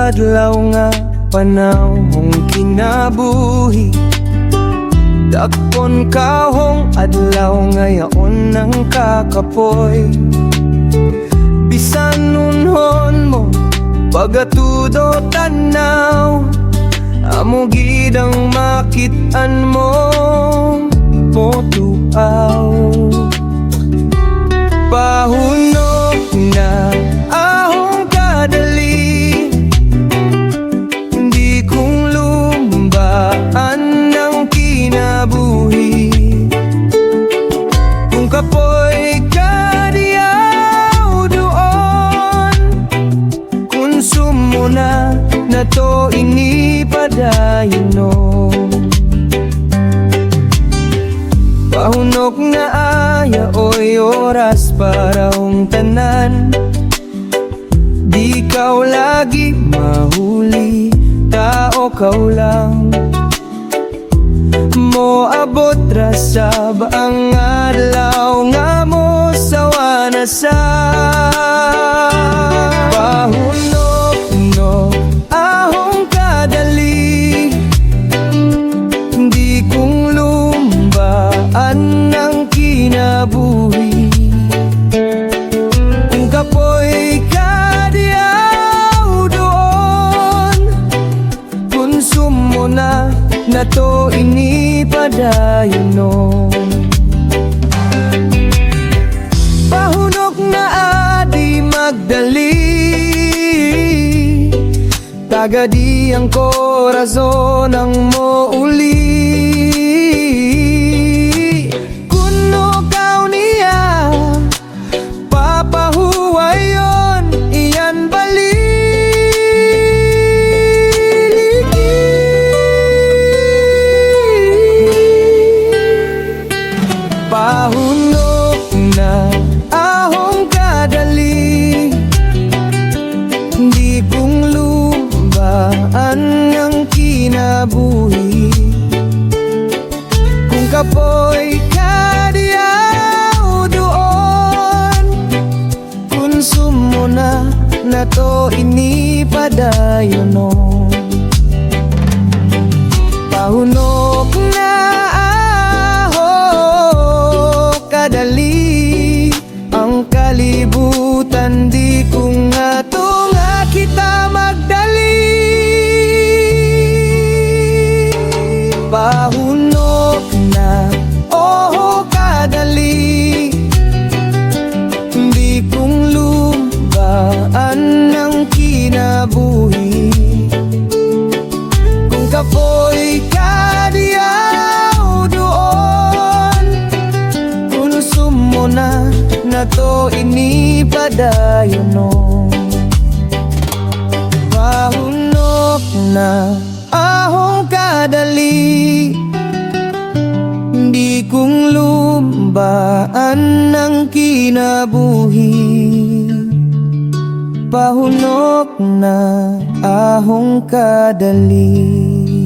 adlaw nga panahong kinabuhi, dakon kahong adlaw ngayon ng kakapoy. Bisan nunhon mo pagatudo tanaw, amo gidang makitaan mo motuaw. Pahunok na ahong kadali, hindi kong lumbaan ng kinabuhi. Kung kapoy kadiyaw doon, konsumo na to inipadayon no. Pahunok na aya oy oras para hong tanan, di kaw lagi mahuli, tao kaw lang. Moabot ra sa baang adlaw nga mo sawa na sa pahunok no ahong kadali, di kong lumbaan ng kinabuhi. Kung kapoy kadiyaw doon, konsumo na to inipadayon no. Pahunok na adi magdali, tagadi ang korazon ang mouli. Kuno kaw niya papahuwayon, iyan balik. Pahunok na ahong kadali, di kong lumbaan ng kinabuhi. Kung kapoy kadiyaw doon, konsumo na to inipadayon no. Pahunok na kadali, ang kalibutan di kung ato nga kita magdali. Pahunok na oho kadali, di kong lumbaan ng kinabuhi. Kung kapoy kadiyaw doon, konsumo na to inipadayon no. Pahunok na ahong kadali, di kong lumbaan ng kinabuhi. Pahunok na ahong kadali.